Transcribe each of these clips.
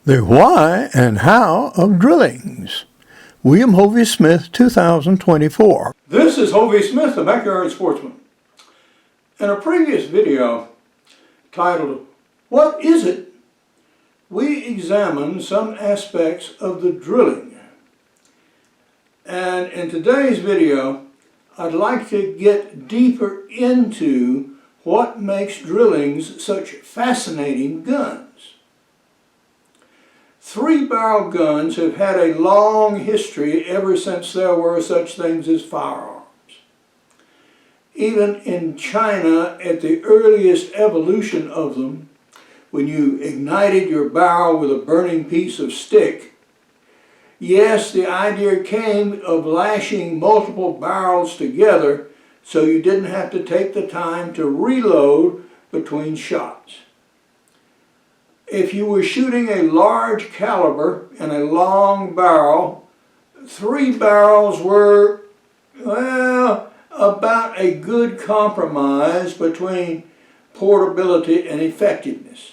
The Why and How of Drillings. William Hovey Smith, 2024. This is Hovey Smith, the Backyard Sportsman. In a previous video titled, What Is It?, we examined some aspects of the drilling. And in today's video, I'd like to get deeper into what makes drillings such fascinating guns. Three-barrel guns have had a long history ever since there were such things as firearms. Even in China, at the earliest evolution of them, when you ignited your barrel with a burning piece of stick, yes, the idea came of lashing multiple barrels together so you didn't have to take the time to reload between shots. If you were shooting a large caliber and a long barrel, three barrels were, well, about a good compromise between portability and effectiveness.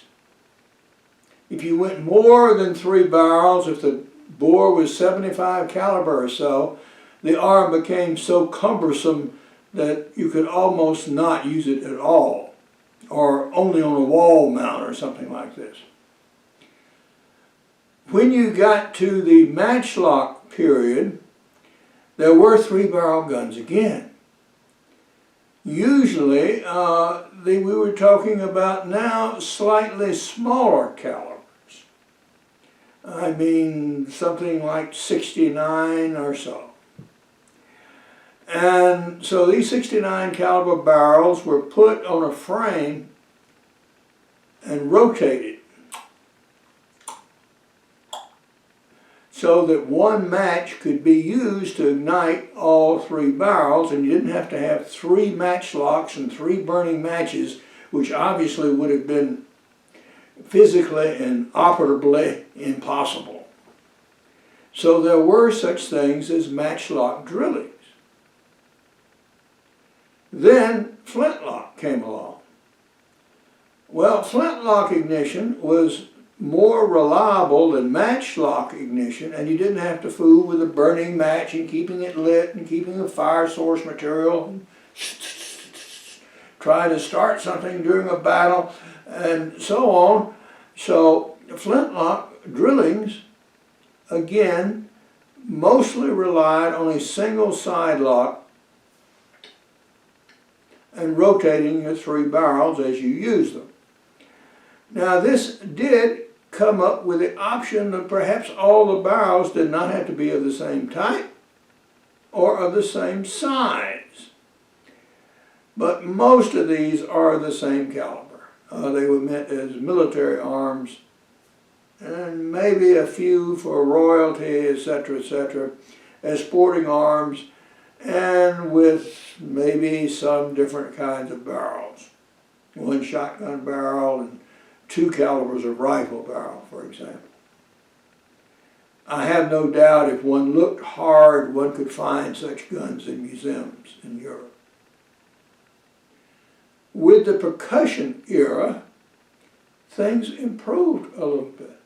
If you went more than three barrels, if the bore was 75 caliber or so, the arm became so cumbersome that you could almost not use it at all, or only on a wall mount or something like this. When you got to the matchlock period, there were three-barrel guns again. Usually, we were talking about now slightly smaller calibers. I mean, something like 69 or so. And so these 69 caliber barrels were put on a frame and rotated so that one match could be used to ignite all three barrels, and you didn't have to have three matchlocks and three burning matches, which obviously would have been physically and operatively impossible. So there were such things as matchlock drillings. Then flintlock came along. Well, flintlock ignition was more reliable than matchlock ignition, and you didn't have to fool with a burning match and keeping it lit and keeping a fire source material and try to start something during a battle and so on. So flintlock drillings, again, mostly relied on a single side lock and rotating your three barrels as you use them. Now this did come up with the option that perhaps all the barrels did not have to be of the same type or of the same size. But most of these are the same caliber. They were meant as military arms, and maybe a few for royalty, etc., as sporting arms, and with maybe some different kinds of barrels. One shotgun barrel and two calibers of rifle barrel, for example. I have no doubt if one looked hard, one could find such guns in museums in Europe. With the percussion era, things improved a little bit.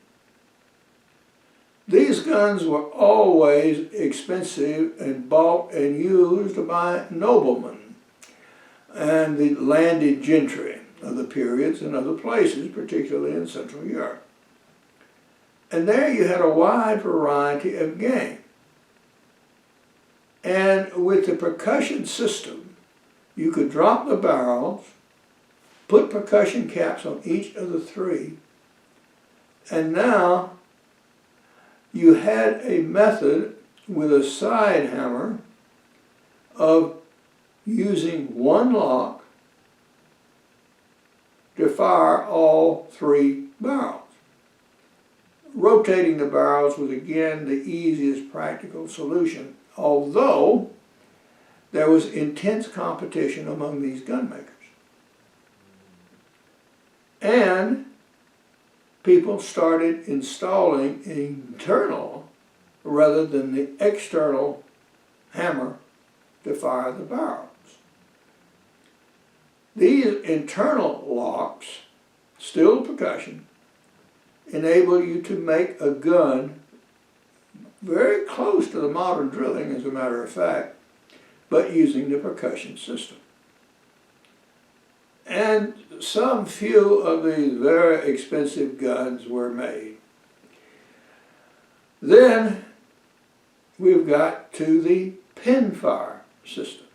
These guns were always expensive and bought and used by noblemen and the landed gentry of the periods and other places, particularly in Central Europe. And there you had a wide variety of game. And with the percussion system, you could drop the barrels, put percussion caps on each of the three, and now you had a method with a side hammer of using one lock to fire all three barrels. Rotating the barrels was again the easiest practical solution, although there was intense competition among these gun makers. And people started installing an internal rather than the external hammer to fire the barrels. These internal locks, still percussion, enable you to make a gun very close to the modern drilling, as a matter of fact, but using the percussion system. And some few of these very expensive guns were made. Then we've got to the pinfire system.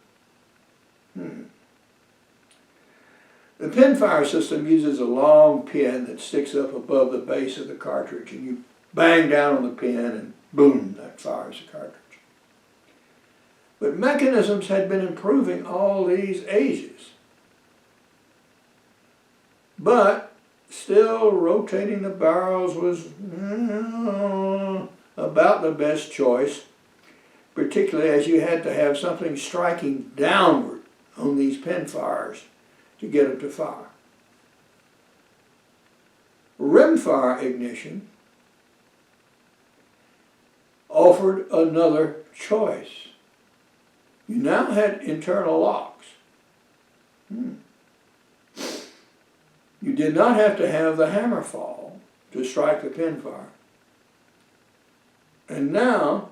The pinfire system uses a long pin that sticks up above the base of the cartridge, and you bang down on the pin and boom, that fires the cartridge. But mechanisms had been improving all these ages. But still rotating the barrels was about the best choice, particularly as you had to have something striking downward on these pinfires to get them to fire. Rimfire ignition offered another choice. You now had internal locks. You did not have to have the hammer fall to strike the pinfire. And now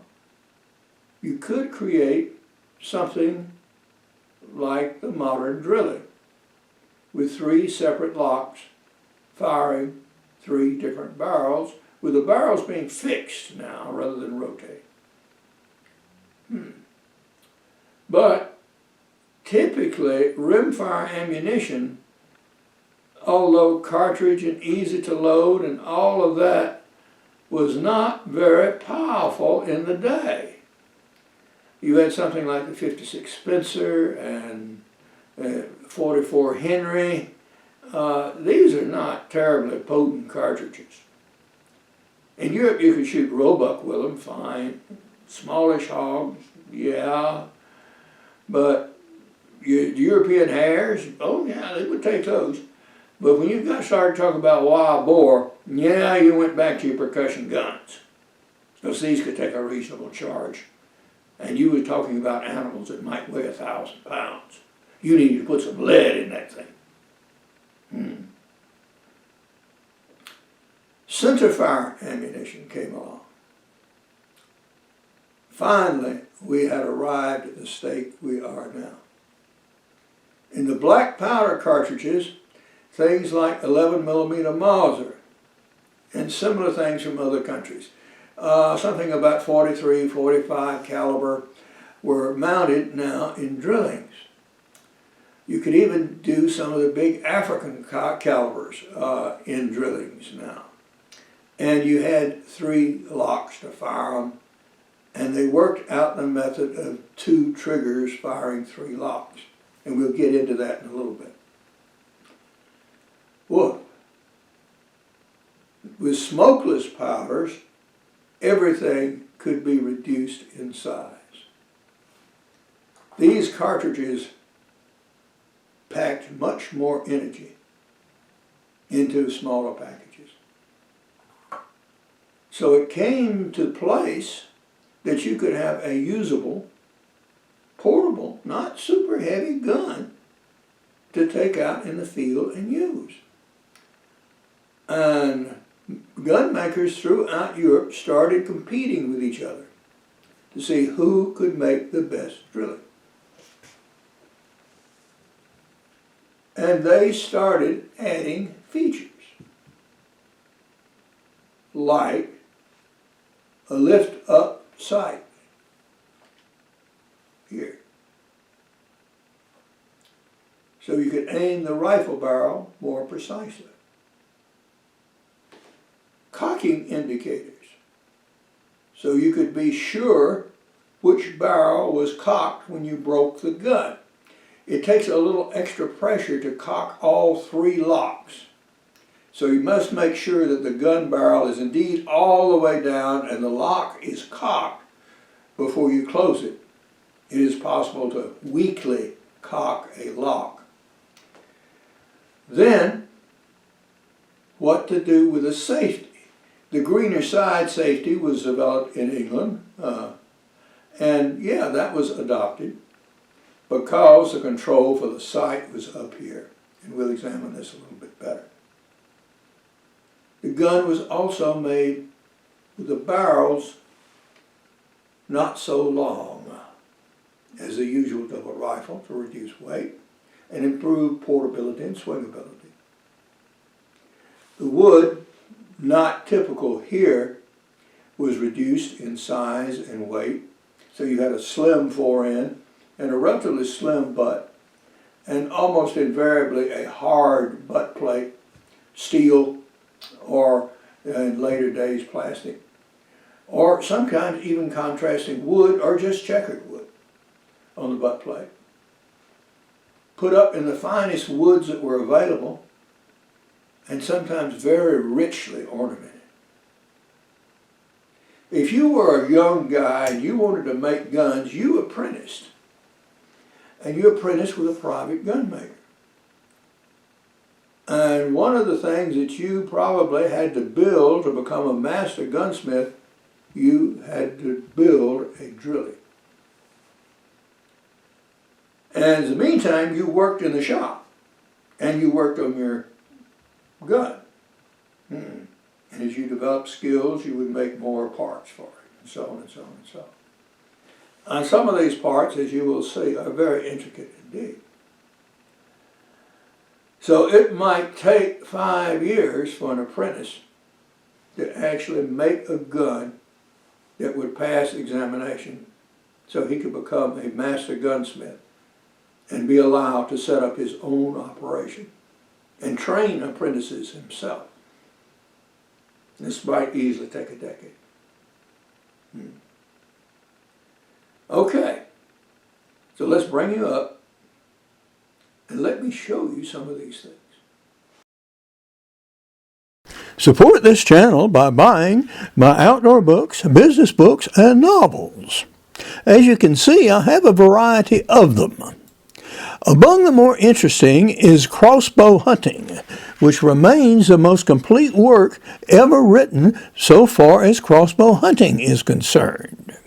you could create something like the modern drilling, with 3 separate locks firing 3 different barrels, with the barrels being fixed now rather than rotating. But typically, rimfire ammunition, although cartridge and easy to load and all of that, was not very powerful in the day. You had something like the 56 Spencer and 44 Henry. These are not terribly potent cartridges. In Europe, you could shoot roebuck with them, fine. Smallish hogs, yeah. But European hares, oh yeah, they would take those. But when you got started talking about wild boar, yeah, you went back to your percussion guns. Because these could take a reasonable charge. And you were talking about animals that might weigh 1,000 pounds. You needed to put some lead in that thing. Centerfire ammunition came along. Finally, we had arrived at the state we are now. In the black powder cartridges, things like 11mm Mauser and similar things from other countries, something about 43, 45 caliber, were mounted now in drillings. You could even do some of the big African calibers in drillings now. And you had 3 locks to fire them, and they worked out the method of 2 triggers firing 3 locks. And we'll get into that in a little bit. Whoa. With smokeless powders, everything could be reduced in size. These cartridges packed much more energy into smaller packages. So it came to place that you could have a usable, portable, not super heavy gun to take out in the field and use. And gun makers throughout Europe started competing with each other to see who could make the best drilling. And they started adding features like a lift-up sight here. So you could aim the rifle barrel more precisely. Cocking indicators, so you could be sure which barrel was cocked when you broke the gun. It takes a little extra pressure to cock all 3 locks. So you must make sure that the gun barrel is indeed all the way down and the lock is cocked before you close it. It is possible to weakly cock a lock. Then, what to do with the safety. The greener side safety was developed in England, and yeah, that was adopted because the control for the sight was up here. And we'll examine this a little bit better. The gun was also made with the barrels not so long as the usual double rifle to reduce weight and improve portability and swingability. The wood, not typical here, was reduced in size and weight, so you had a slim fore-end and a relatively slim butt, and almost invariably a hard butt plate, steel, or in later days plastic, or sometimes even contrasting wood or just checkered wood on the butt plate. Put up in the finest woods that were available, and sometimes very richly ornamented. If you were a young guy and you wanted to make guns, you apprenticed. And you apprenticed with a private gun maker. And one of the things that you probably had to build to become a master gunsmith, you had to build a drilly. And in the meantime, you worked in the shop, and you worked on your gun. And as you developed skills, you would make more parts for it, and so on and so on and so on. And some of these parts, as you will see, are very intricate indeed. So it might take 5 years for an apprentice to actually make a gun that would pass examination so he could become a master gunsmith and be allowed to set up his own operation and train apprentices himself. This might easily take a decade. Okay, so let's bring you up and let me show you some of these things. Support this channel by buying my outdoor books, business books, and novels. As you can see, I have a variety of them. Among the more interesting is Crossbow Hunting, which remains the most complete work ever written so far as crossbow hunting is concerned.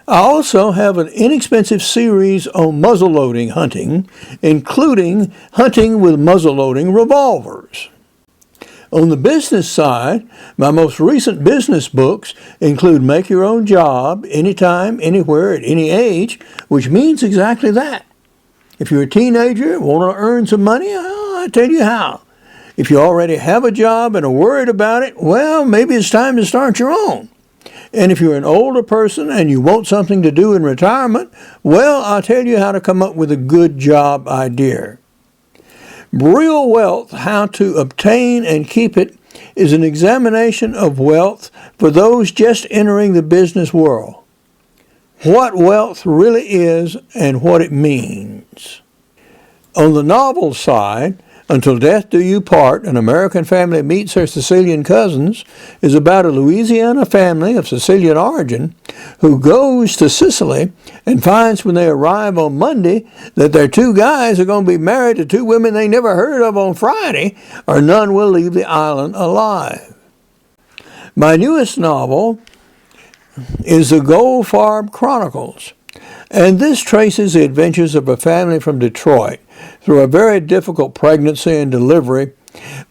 I also have an inexpensive series on muzzleloading hunting, including hunting with muzzleloading revolvers. On the business side, my most recent business books include Make Your Own Job, Anytime, Anywhere, at Any Age, which means exactly that. If you're a teenager and want to earn some money, I'll tell you how. If you already have a job and are worried about it, well, maybe it's time to start your own. And if you're an older person and you want something to do in retirement, well, I'll tell you how to come up with a good job idea. Real Wealth, How to Obtain and Keep It, is an examination of wealth for those just entering the business world. What wealth really is and what it means. On the novel side, Until Death Do You Part, An American Family Meets Their Sicilian Cousins, is about a Louisiana family of Sicilian origin who goes to Sicily and finds when they arrive on Monday that their 2 guys are going to be married to 2 women they never heard of on Friday, or none will leave the island alive. My newest novel is the Goldfarb Chronicles, and this traces the adventures of a family from Detroit through a very difficult pregnancy and delivery,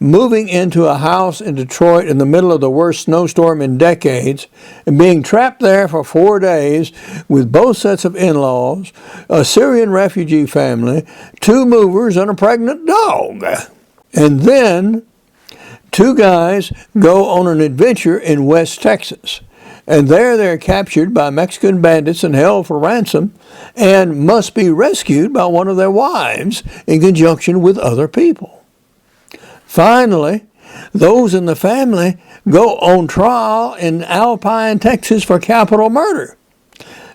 moving into a house in Detroit in the middle of the worst snowstorm in decades, and being trapped there for 4 days with both sets of in-laws, a Syrian refugee family, 2 movers, and a pregnant dog. And then 2 guys go on an adventure in West Texas. And there they're captured by Mexican bandits and held for ransom and must be rescued by one of their wives in conjunction with other people. Finally, those in the family go on trial in Alpine, Texas for capital murder.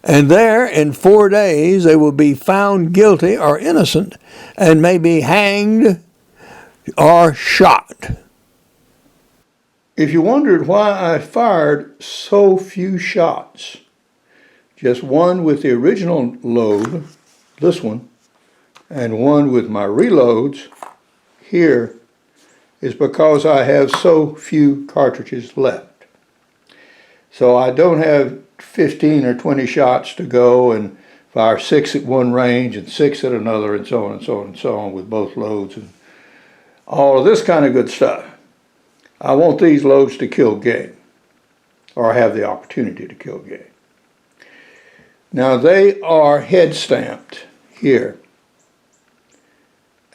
And there, in 4 days, they will be found guilty or innocent and may be hanged or shot. If you wondered why I fired so few shots, just one with the original load, this one, and one with my reloads here, is because I have so few cartridges left. So I don't have 15 or 20 shots to go and fire 6 at one range and 6 at another, and so on and so on and so on with both loads and all of this kind of good stuff. I want these loads to kill game, or have the opportunity to kill game. Now they are head stamped here.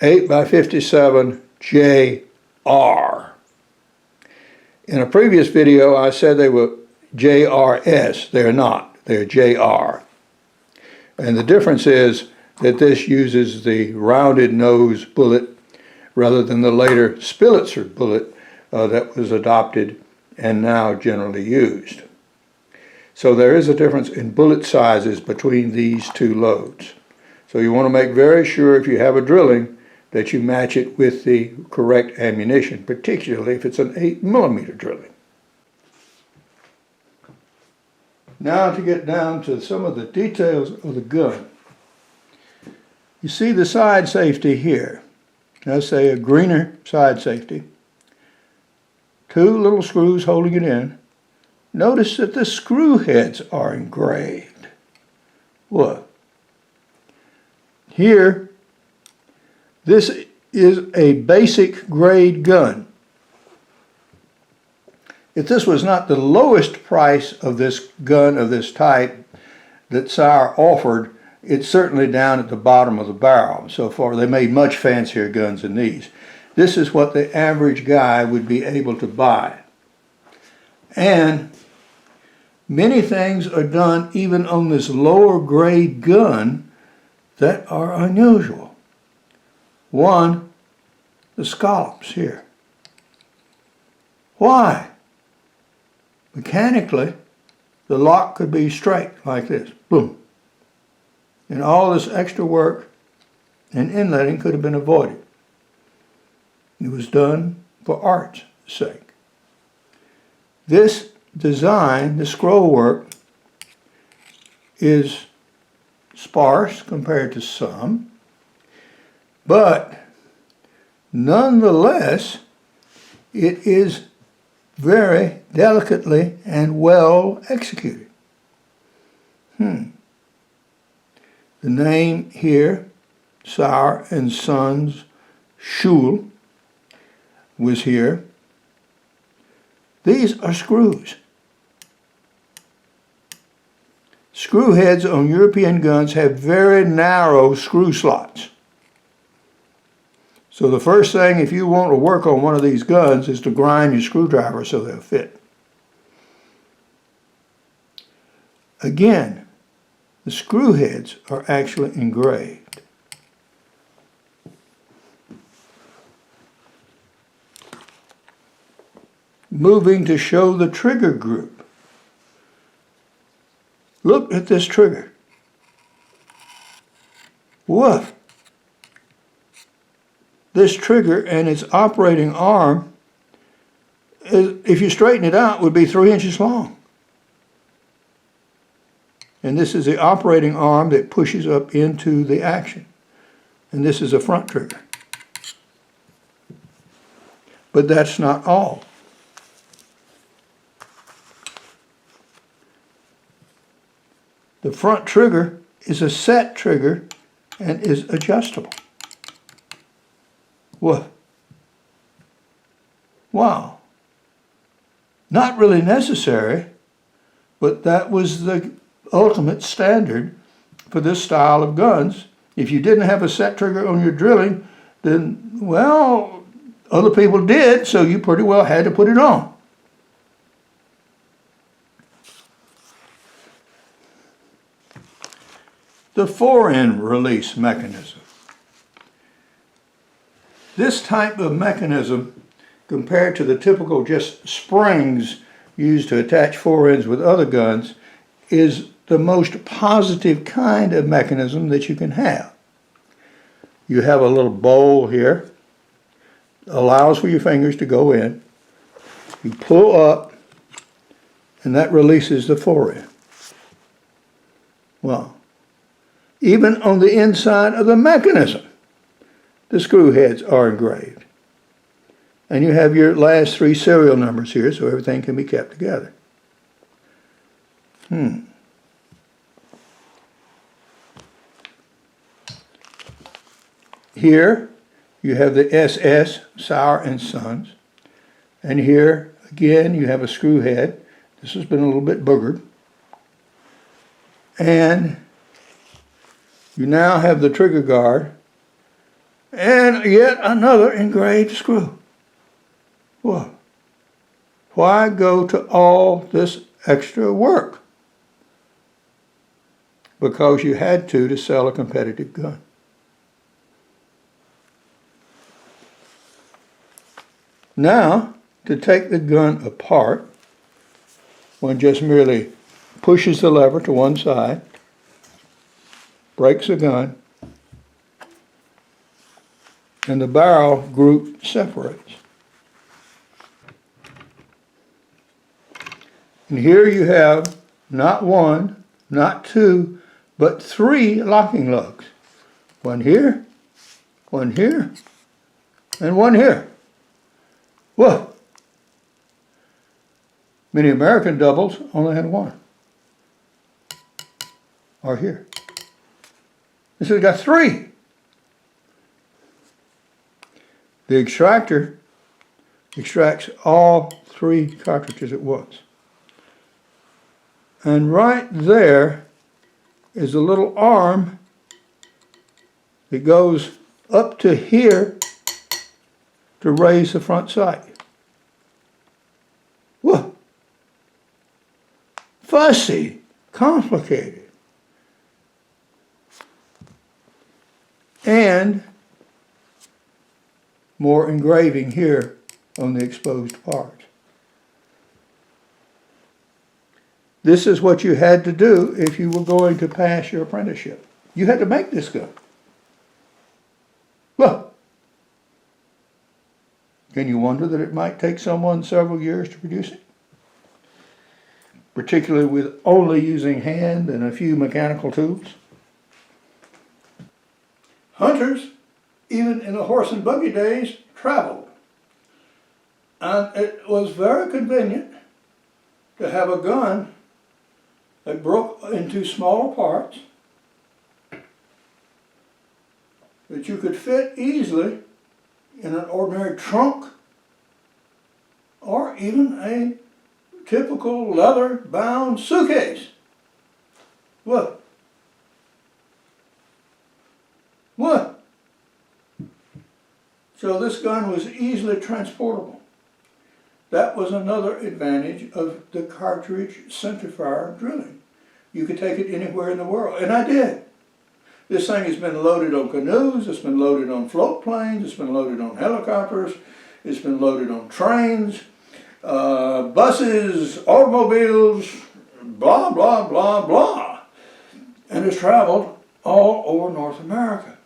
8x57 JR. In a previous video I said they were JRS. They're not. They're JR. And the difference is that this uses the rounded nose bullet rather than the later Spilitzer bullet that was adopted and now generally used. So there is a difference in bullet sizes between these two loads. So you want to make very sure if you have a drilling that you match it with the correct ammunition, particularly if it's an 8mm drilling. Now to get down to some of the details of the gun. You see the side safety here. Let's say a greener side safety. Two little screws holding it in. Notice that the screw heads are engraved. What? Here, this is a basic grade gun. If this was not the lowest price of this gun of this type that Sauer offered, it's certainly down at the bottom of the barrel. So far, they made much fancier guns than these. This is what the average guy would be able to buy. And many things are done even on this lower grade gun that are unusual. One, the scallops here. Why? Mechanically, the lock could be straight like this, boom. And all this extra work and inletting could have been avoided. It was done for art's sake. This design, the scroll work, is sparse compared to some, but nonetheless, it is very delicately and well executed. The name here, Sauer and Sons Schul, was here. These are screws. Screw heads on European guns have very narrow screw slots. So the first thing, if you want to work on one of these guns, is to grind your screwdriver so they'll fit. Again, the screw heads are actually engraved. Moving to show the trigger group. Look at this trigger. Woof. This trigger and its operating arm, if you straighten it out, would be 3 inches long. And this is the operating arm that pushes up into the action. And this is a front trigger. But that's not all. The front trigger is a set trigger and is adjustable. What? Wow. Not really necessary, but that was the ultimate standard for this style of guns. If you didn't have a set trigger on your drilling, then, well, other people did, so you pretty well had to put it on. The fore-end release mechanism. This type of mechanism, compared to the typical just springs used to attach fore-ends with other guns, is the most positive kind of mechanism that you can have. You have a little bowl here, allows for your fingers to go in. You pull up, and that releases the fore-end. Well, even on the inside of the mechanism, the screw heads are engraved. And you have your last 3 serial numbers here, so everything can be kept together. Here, you have the SS, Sauer and Sons. And here, again, you have a screw head. This has been a little bit boogered. And you now have the trigger guard and yet another engraved screw. Well, why go to all this extra work? Because you had to sell a competitive gun. Now, to take the gun apart, one just merely pushes the lever to one side, breaks the gun, and the barrel group separates. And here you have not one, not two, but three locking lugs. One here, and one here. Whoa! Many American doubles only had one. Or here. This has got three. The extractor extracts all three cartridges at once. And right there is a little arm that goes up to here to raise the front sight. Whoa! Fussy, complicated. And more engraving here on the exposed part. This is what you had to do if you were going to pass your apprenticeship. You had to make this gun. Well, can you wonder that it might take someone several years to produce it? Particularly with only using hand and a few mechanical tools. Hunters, even in the horse and buggy days, traveled. And it was very convenient to have a gun that broke into smaller parts that you could fit easily in an ordinary trunk or even a typical leather-bound suitcase. What? What? So this gun was easily transportable. That was another advantage of the cartridge centerfire drilling. You could take it anywhere in the world, and I did. This thing has been loaded on canoes, it's been loaded on float planes, it's been loaded on helicopters, it's been loaded on trains, buses, automobiles, blah, blah, blah, blah. And it's traveled all over North America.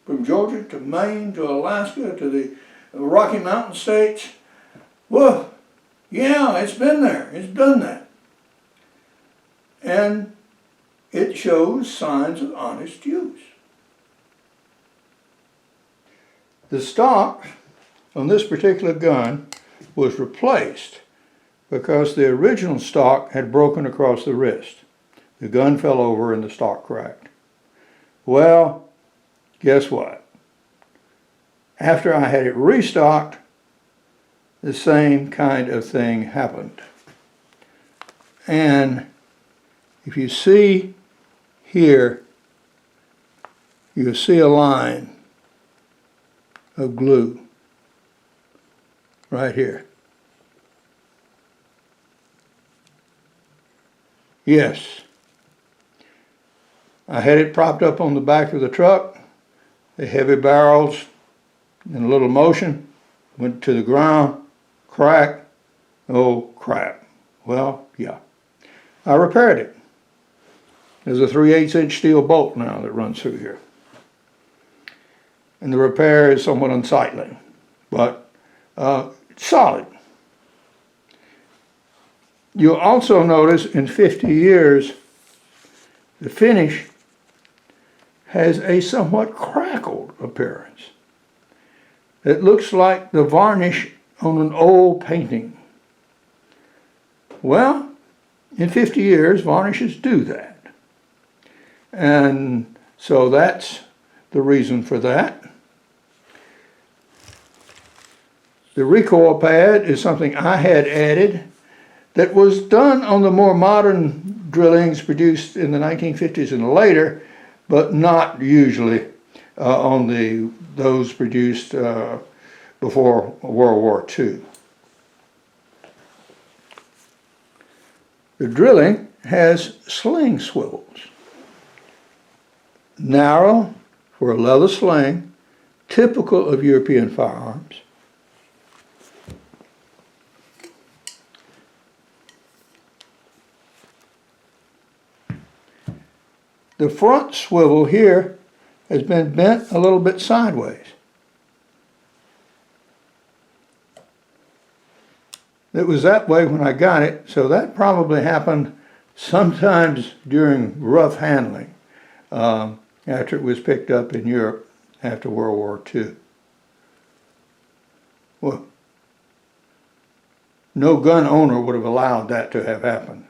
From Georgia to Maine to Alaska to the Rocky Mountain states. Whoa, yeah, it's been there, it's done that. And it shows signs of honest use. The stock on this particular gun was replaced because the original stock had broken across the wrist. The gun fell over and the stock cracked. Well, guess what? After I had it restocked, the same kind of thing happened. And if you see here, you'll see a line of glue right here. Yes, I had it propped up on the back of the truck. The heavy barrels, in a little motion, went to the ground, cracked. Oh crap. Well, yeah. I repaired it. There's a 3/8" steel bolt now that runs through here. And the repair is somewhat unsightly, but it's solid. You'll also notice in 50 years, the finish has a somewhat crackled appearance. It looks like the varnish on an old painting. Well, in 50 years, varnishes do that. And so that's the reason for that. The recoil pad is something I had added that was done on the more modern drillings produced in the 1950s and later, but not usually on those produced before World War II. The drilling has sling swivels, narrow for a leather sling, typical of European firearms. The front swivel here has been bent a little bit sideways. It was that way when I got it, so that probably happened sometimes during rough handling after it was picked up in Europe after World War II. Well, no gun owner would have allowed that to have happened.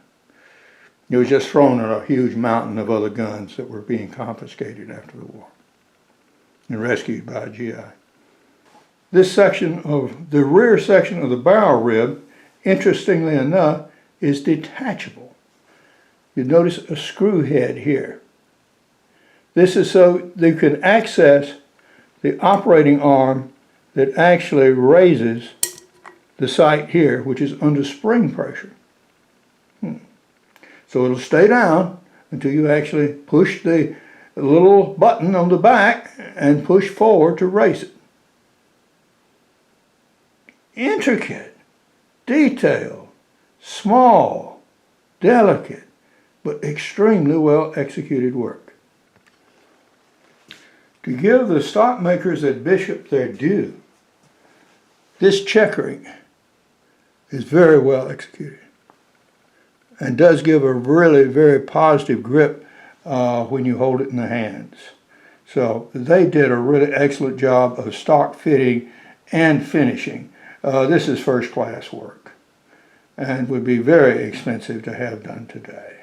It was just thrown in a huge mountain of other guns that were being confiscated after the war and rescued by a GI. This section of the rear section of the barrel rib, interestingly enough, is detachable. You notice a screw head here. This is so you can access the operating arm that actually raises the sight here, which is under spring pressure. So it'll stay down until you actually push the little button on the back and push forward to raise it. Intricate, detailed, small, delicate, but extremely well executed work. To give the stock makers at Bishop their due, this checkering is very well executed and does give a really very positive grip when you hold it in the hands. So they did a really excellent job of stock fitting and finishing. This is first class work and would be very expensive to have done today.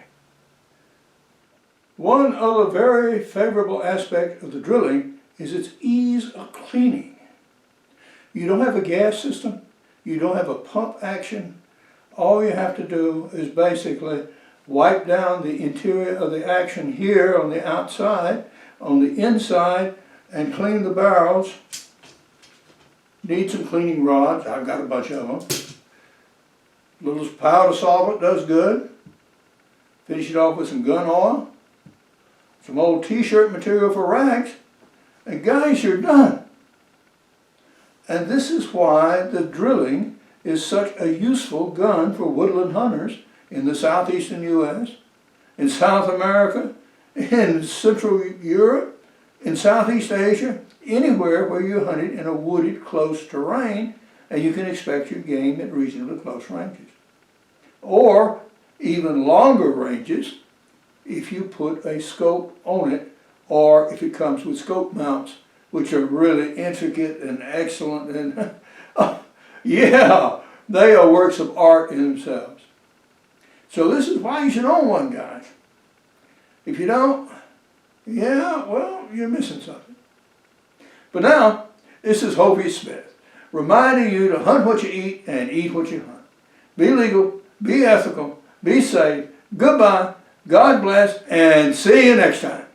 One other very favorable aspect of the drilling is its ease of cleaning. You don't have a gas system, you don't have a pump action. All you have to do is basically wipe down the interior of the action here on the outside, on the inside, and clean the barrels. Need some cleaning rods, I've got a bunch of them. Little powder solvent does good. Finish it off with some gun oil, some old t-shirt material for rags, and guys, you're done. And this is why the drilling is such a useful gun for woodland hunters in the southeastern U.S., in South America, in Central Europe, in Southeast Asia, anywhere where you hunted in a wooded, close terrain, and you can expect your game at reasonably close ranges. Or even longer ranges if you put a scope on it, or if it comes with scope mounts, which are really intricate and excellent, and yeah, they are works of art in themselves. So this is why you should own one, guys. If you don't, yeah, well, you're missing something. But now, this is Hovey Smith, reminding you to hunt what you eat and eat what you hunt. Be legal, be ethical, be safe, goodbye, God bless, and see you next time.